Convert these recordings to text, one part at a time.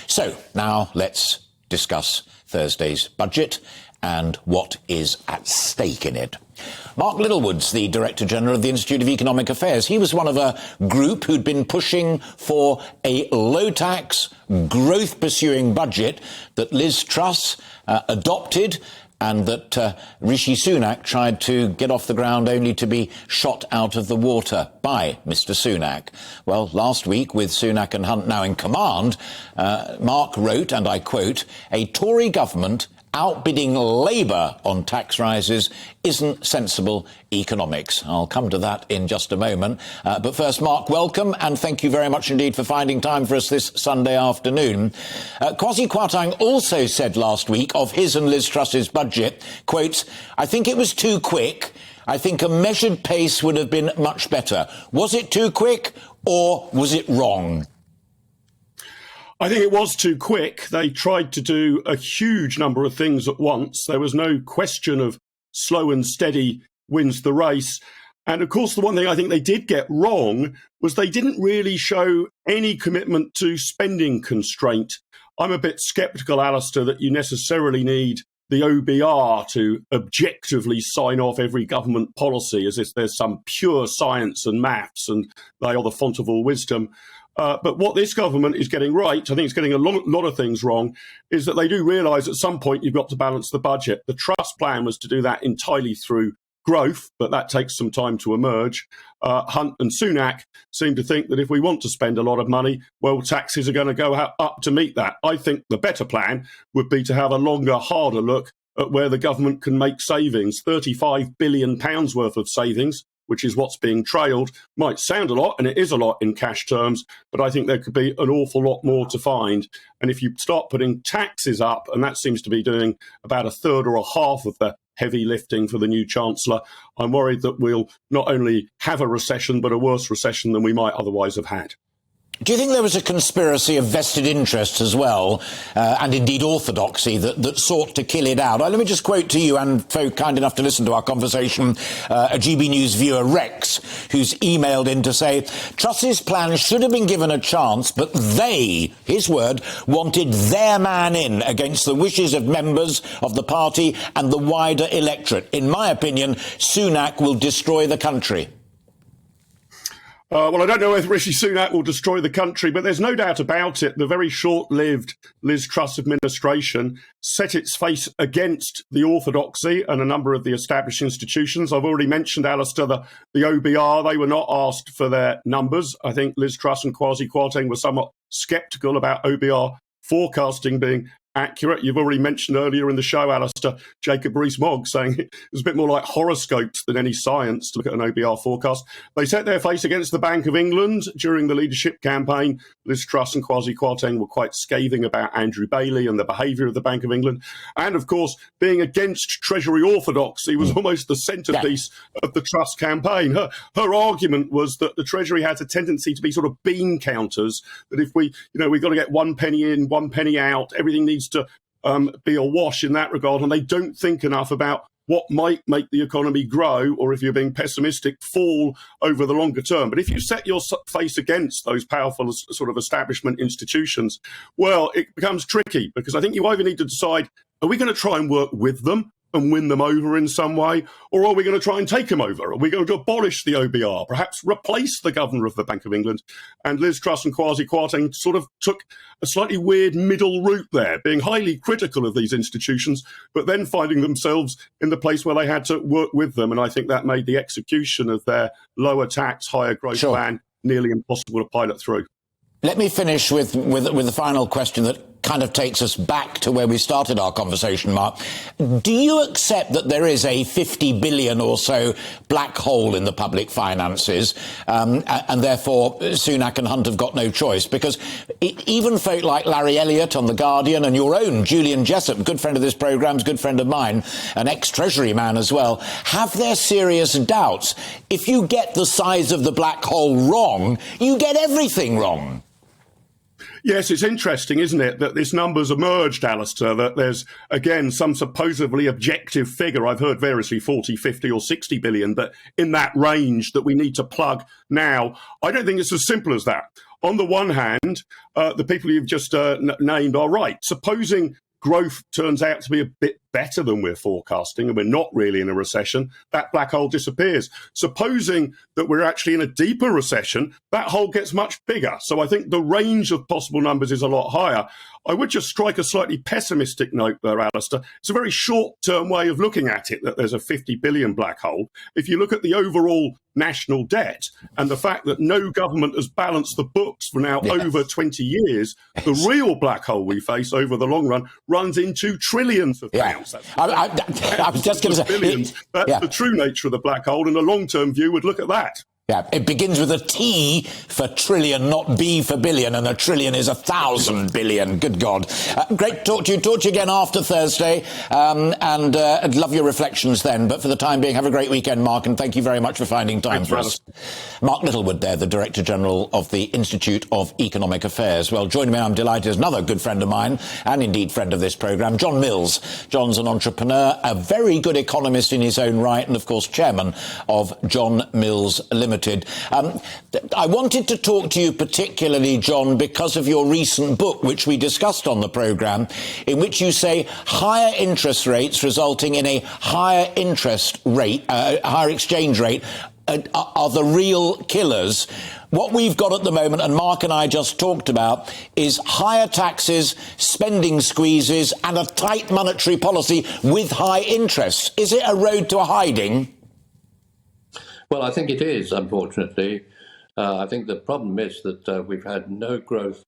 So now let's discuss Thursday's budget and what is at stake in it. Mark Littlewood's the Director General of the Institute of Economic Affairs. He was one of a group who'd been pushing for a low-tax, growth-pursuing budget that Liz Truss adopted and that Rishi Sunak tried to get off the ground only to be shot out of the water by Mr. Sunak. Well, last week, with Sunak and Hunt now in command, Mark wrote, and I quote, "A Tory government outbidding Labour on tax rises isn't sensible economics." I'll come to that in just a moment. But first, Mark, welcome, and thank you very much indeed for finding time for us this Sunday afternoon. Kwasi Kwarteng also said last week of his and Liz Truss's budget, quote, "I think it was too quick. I think a measured pace would have been much better." Was it too quick or was it wrong? I think it was too quick. They tried to do a huge number of things at once. There was no question of slow and steady wins the race. And of course, the one thing I think they did get wrong was they didn't really show any commitment to spending constraint. I'm a bit sceptical, Alistair, that you necessarily need the OBR to objectively sign off every government policy as if there's some pure science and maths and they are the font of all wisdom. But what this government is getting right, I think it's getting a lot of things wrong, is that they do realise at some point you've got to balance the budget. The Truss plan was to do that entirely through growth, but that takes some time to emerge. Hunt and Sunak seem to think that if we want to spend a lot of money, well, taxes are going to go up to meet that. I think the better plan would be to have a longer, harder look at where the government can make savings. £35 billion worth of savings, which is what's being trailed, might sound a lot, and it is a lot in cash terms, but I think there could be an awful lot more to find. And if you start putting taxes up, and that seems to be doing about a third or a half of the heavy lifting for the new Chancellor, I'm worried that we'll not only have a recession, but a worse recession than we might otherwise have had. Do you think there was a conspiracy of vested interests as well, and indeed orthodoxy, that sought to kill it out? Let me just quote to you, and folk kind enough to listen to our conversation, a GB News viewer, Rex, who's emailed in to say, Truss's plan should have been given a chance, but they, his word, wanted their man in against the wishes of members of the party and the wider electorate. In my opinion, Sunak will destroy the country. Well, I don't know if Rishi Sunak will destroy the country, but there's no doubt about it. The very short-lived Liz Truss administration set its face against the orthodoxy and a number of the established institutions. I've already mentioned, Alistair, the OBR. They were not asked for their numbers. I think Liz Truss and Kwasi Kwarteng were somewhat sceptical about OBR forecasting being accurate. You've already mentioned earlier in the show, Alistair, Jacob Rees-Mogg saying it was a bit more like horoscopes than any science to look at an OBR forecast. They set their face against the Bank of England during the leadership campaign. Liz Truss and Kwasi Kwarteng were quite scathing about Andrew Bailey and the behaviour of the Bank of England. And, of course, being against Treasury orthodoxy was almost the centrepiece of the Truss campaign. Her argument was that the Treasury has a tendency to be sort of bean counters, that if we've got to get 1 penny in, 1 penny out, everything needs to be awash in that regard, and they don't think enough about what might make the economy grow, or if you're being pessimistic, fall over the longer term. But if you set your face against those powerful sort of establishment institutions, well, it becomes tricky, because I think you either need to decide, are we going to try and work with them and win them over in some way, or are we going to try and take them over? Are we going to abolish the OBR, perhaps replace the governor of the Bank of England? And Liz Truss and Kwasi Kwarteng sort of took a slightly weird middle route there, being highly critical of these institutions, but then finding themselves in the place where they had to work with them. And I think that made the execution of their lower tax, higher growth plan nearly impossible to pilot through. Let me finish with the final question that kind of takes us back to where we started our conversation, Mark. Do you accept that there is a 50 billion or so black hole in the public finances, and therefore Sunak and Hunt have got no choice? Because even folk like Larry Elliott on The Guardian and your own Julian Jessup, good friend of this programme, good friend of mine, an ex-Treasury man as well, have their serious doubts. If you get the size of the black hole wrong, you get everything wrong. Yes, it's interesting, isn't it, that this number's emerged, Alistair, that there's, again, some supposedly objective figure. I've heard variously 40, 50 or 60 billion, but in that range that we need to plug now. I don't think it's as simple as that. on the one hand, the people you've just named are right. Supposing growth turns out to be a bit better than we're forecasting and we're not really in a recession, that black hole disappears. Supposing that we're actually in a deeper recession, that hole gets much bigger. So I think the range of possible numbers is a lot higher. I would just strike a slightly pessimistic note there, Alistair. It's a very short-term way of looking at it, that there's a 50 billion black hole. If you look at the overall national debt and the fact that no government has balanced the books for now over 20 years, the real black hole we face over the long run runs into trillions of pounds. I was just going to say, billions. That's the true nature of the black hole, and a long-term view would look at that. Yeah, it begins with a T for trillion, not B for billion, and a trillion is 1,000 billion. Good God. Great to talk to you. Talk to you again after Thursday, and I'd love your reflections then. But for the time being, have a great weekend, Mark, and thank you very much for finding time for us. Mark Littlewood there, the Director General of the Institute of Economic Affairs. Well, joining me, I'm delighted, is another good friend of mine, and indeed friend of this programme, John Mills. John's an entrepreneur, a very good economist in his own right, and of course chairman of John Mills Limited. I wanted to talk to you particularly, John, because of your recent book, which we discussed on the programme, in which you say higher interest rates resulting in a higher interest rate, higher exchange rate, are the real killers. What we've got at the moment, and Mark and I just talked about, is higher taxes, spending squeezes, and a tight monetary policy with high interests. Is it a road to a hiding? Well, I think it is, unfortunately. I think the problem is that we've had no growth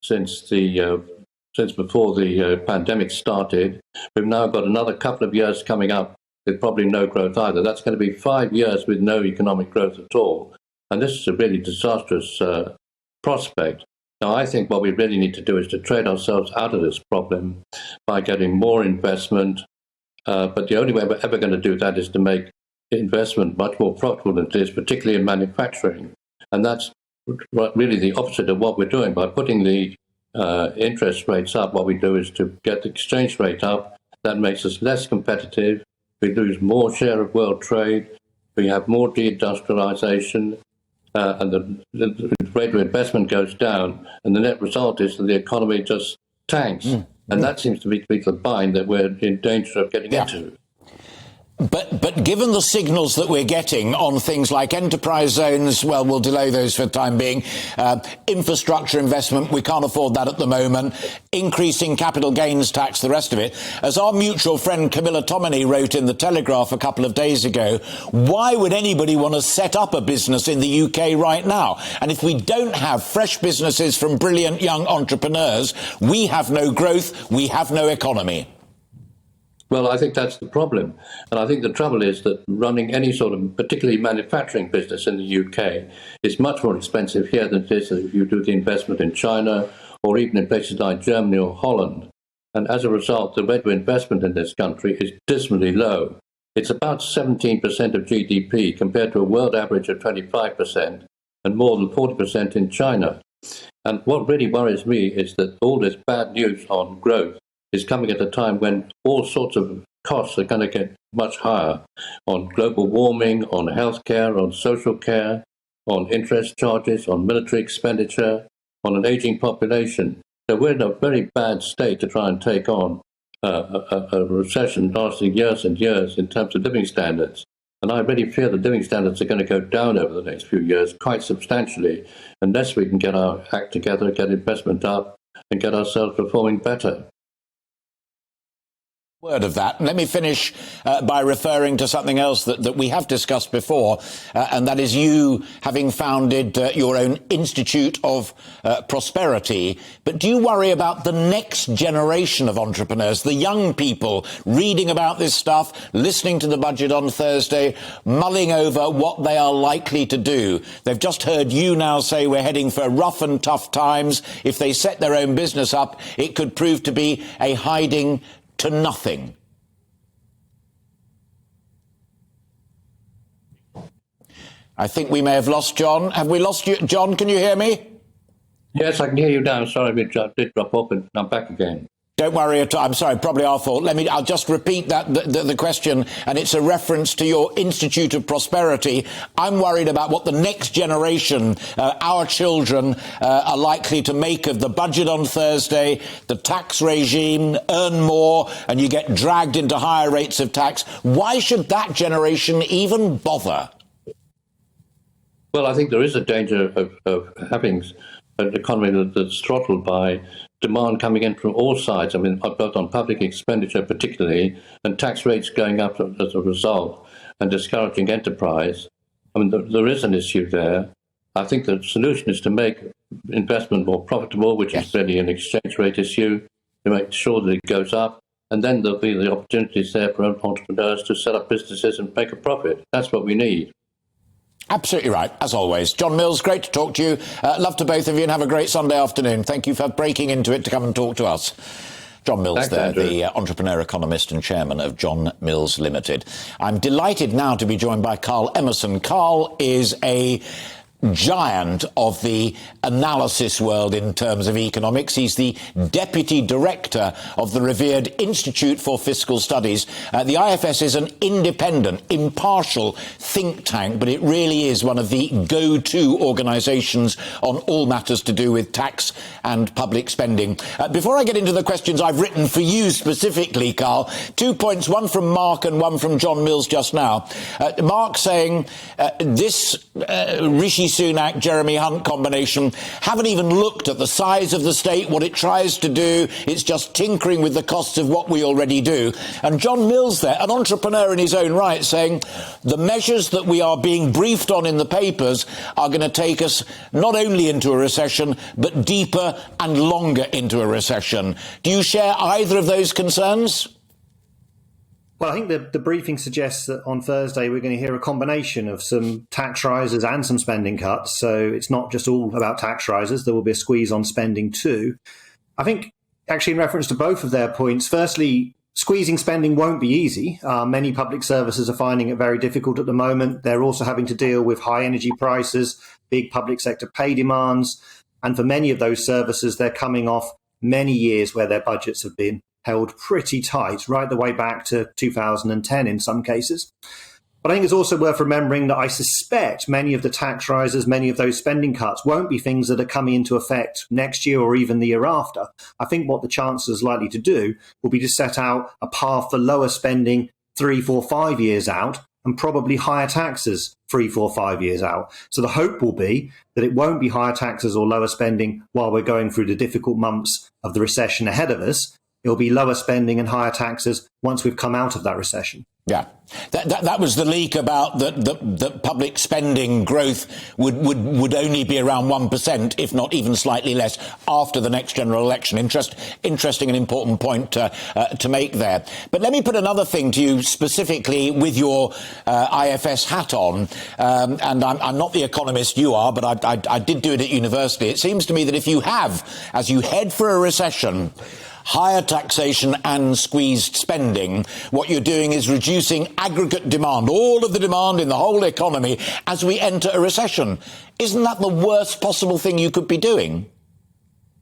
since before the pandemic started. We've now got another couple of years coming up with probably no growth either. That's going to be 5 years with no economic growth at all. And this is a really disastrous prospect. Now, I think what we really need to do is to trade ourselves out of this problem by getting more investment. But the only way we're ever going to do that is to make investment much more profitable than it is, particularly in manufacturing. And that's really the opposite of what we're doing. By putting the interest rates up, what we do is to get the exchange rate up. That makes us less competitive. We lose more share of world trade. We have more deindustrialization. And the rate of investment goes down. And the net result is that the economy just tanks. And that seems to be the bind that we're in danger of getting into. But given the signals that we're getting on things like enterprise zones, well, we'll delay those for the time being. Infrastructure investment, we can't afford that at the moment. Increasing capital gains tax, the rest of it. As our mutual friend Camilla Tominey wrote in The Telegraph a couple of days ago, why would anybody want to set up a business in the UK right now? And if we don't have fresh businesses from brilliant young entrepreneurs, we have no growth, we have no economy. Well, I think that's the problem. And I think the trouble is that running any sort of particularly manufacturing business in the UK is much more expensive here than it is if you do the investment in China or even in places like Germany or Holland. And as a result, the rate of investment in this country is dismally low. It's about 17% of GDP compared to a world average of 25% and more than 40% in China. And what really worries me is that all this bad news on growth is coming at a time when all sorts of costs are going to get much higher on global warming, on healthcare, on social care, on interest charges, on military expenditure, on an aging population. So we're in a very bad state to try and take on a recession lasting years and years in terms of living standards. And I really fear the living standards are going to go down over the next few years quite substantially unless we can get our act together, get investment up, and get ourselves performing better. Word of that. Let me finish by referring to something else that we have discussed before, and that is you having founded your own Institute of Prosperity. But do you worry about the next generation of entrepreneurs, the young people reading about this stuff, listening to the budget on Thursday, mulling over what they are likely to do? They've just heard you now say we're heading for rough and tough times. If they set their own business up, it could prove to be a hiding to nothing. I think we may have lost John. Have we lost you? John, can you hear me? Yes, I can hear you now. Sorry, we did drop off and I'm back again. Don't worry at all. I'm sorry, probably our fault. I'll just repeat the question, and it's a reference to your Institute of Prosperity. I'm worried about what the next generation, our children, are likely to make of the budget on Thursday, the tax regime, earn more, and you get dragged into higher rates of tax. Why should that generation even bother? Well, I think there is a danger of having an economy that's throttled by demand coming in from all sides. I mean, both on public expenditure particularly, and tax rates going up as a result, and discouraging enterprise. I mean, there is an issue there. I think the solution is to make investment more profitable, which is really an exchange rate issue, to make sure that it goes up, and then there'll be the opportunities there for entrepreneurs to set up businesses and make a profit. That's what we need. Absolutely right, as always. John Mills, great to talk to you. Love to both of you, and have a great Sunday afternoon. Thank you for breaking into it to come and talk to us. John Mills there, the entrepreneur, economist and chairman of John Mills Limited. I'm delighted now to be joined by Carl Emerson. Carl is a giant of the analysis world in terms of economics. He's the deputy director of the revered Institute for Fiscal Studies. The IFS is an independent, impartial think tank, but it really is one of the go-to organisations on all matters to do with tax and public spending. Before I get into the questions I've written for you specifically, Carl, 2 points, one from Mark and one from John Mills just now. Mark saying this Rishi Sunak, Jeremy Hunt combination haven't even looked at the size of the state, what it tries to do. It's just tinkering with the costs of what we already do. And John Mills there, an entrepreneur in his own right, saying the measures that we are being briefed on in the papers are going to take us not only into a recession, but deeper and longer into a recession. Do you share either of those concerns? Well, I think the briefing suggests that on Thursday we're going to hear a combination of some tax rises and some spending cuts. So it's not just all about tax rises. There will be a squeeze on spending too. I think actually in reference to both of their points, firstly, squeezing spending won't be easy. Many public services are finding it very difficult at the moment. They're also having to deal with high energy prices, big public sector pay demands. And for many of those services, they're coming off many years where their budgets have been held pretty tight, right the way back to 2010 in some cases. But I think it's also worth remembering that I suspect many of the tax rises, many of those spending cuts won't be things that are coming into effect next year or even the year after. I think what the Chancellor is likely to do will be to set out a path for lower spending 3, 4, 5 years out, and probably higher taxes 3, 4, 5 years out. So the hope will be that it won't be higher taxes or lower spending while we're going through the difficult months of the recession ahead of us. It'll be lower spending and higher taxes once we've come out of that recession. Yeah, that was the leak about the public spending growth would only be around 1%, if not even slightly less, after the next general election. Interesting and important point to make there. But let me put another thing to you specifically with your IFS hat on. And I'm not the economist you are, but I did do it at university. It seems to me that if you have, as you head for a recession, higher taxation and squeezed spending, what you're doing is reducing aggregate demand, all of the demand in the whole economy as we enter a recession. Isn't that the worst possible thing you could be doing?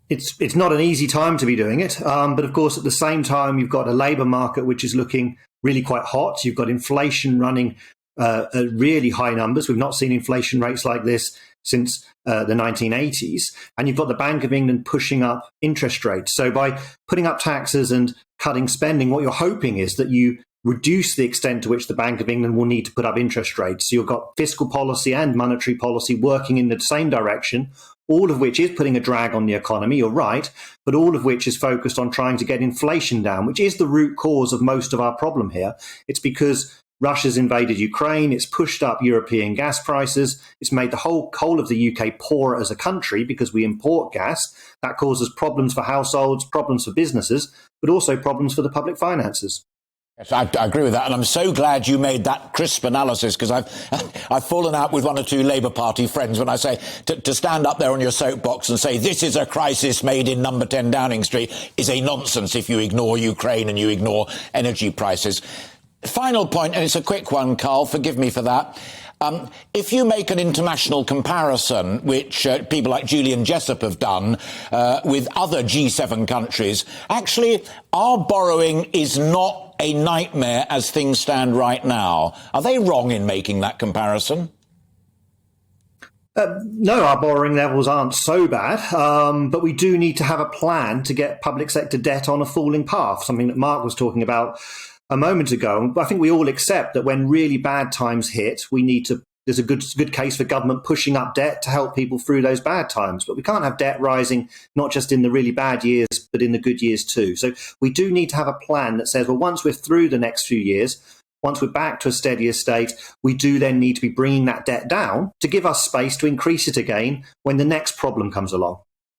It's not an easy time to be doing it. But of course, at the same time, you've got a labour market which is looking really quite hot. You've got inflation running at really high numbers. We've not seen inflation rates like this since the 1980s. And you've got the Bank of England pushing up interest rates. So by putting up taxes and cutting spending, what you're hoping is that you reduce the extent to which the Bank of England will need to put up interest rates. So you've got fiscal policy and monetary policy working in the same direction, all of which is putting a drag on the economy, you're right, but all of which is focused on trying to get inflation down, which is the root cause of most of our problem here. It's because Russia's invaded Ukraine, it's pushed up European gas prices, it's made the whole of the UK poorer as a country because we import gas. That causes problems for households, problems for businesses, but also problems for the public finances. Yes, I agree with that, and I'm so glad you made that crisp analysis, because I've fallen out with one or two Labour Party friends when I say to stand up there on your soapbox and say this is a crisis made in number 10 Downing Street is a nonsense if you ignore Ukraine and you ignore energy prices. Final point, and it's a quick one, Carl, forgive me for that. If you make an international comparison, which people like Julian Jessup have done with other G7 countries, actually our borrowing is not a nightmare as things stand right now. Are they wrong in making that comparison? No, our borrowing levels aren't so bad, but we do need to have a plan to get public sector debt on a falling path, something that Mark was talking about a moment ago. I think we all accept that when really bad times hit, there's a good case for government pushing up debt to help people through those bad times. But we can't have debt rising not just in the really bad years, but in the good years too. So we do need to have a plan that says, well, once we're through the next few years, once we're back to a steadier state, we do then need to be bringing that debt down to give us space to increase it again when the next problem comes along.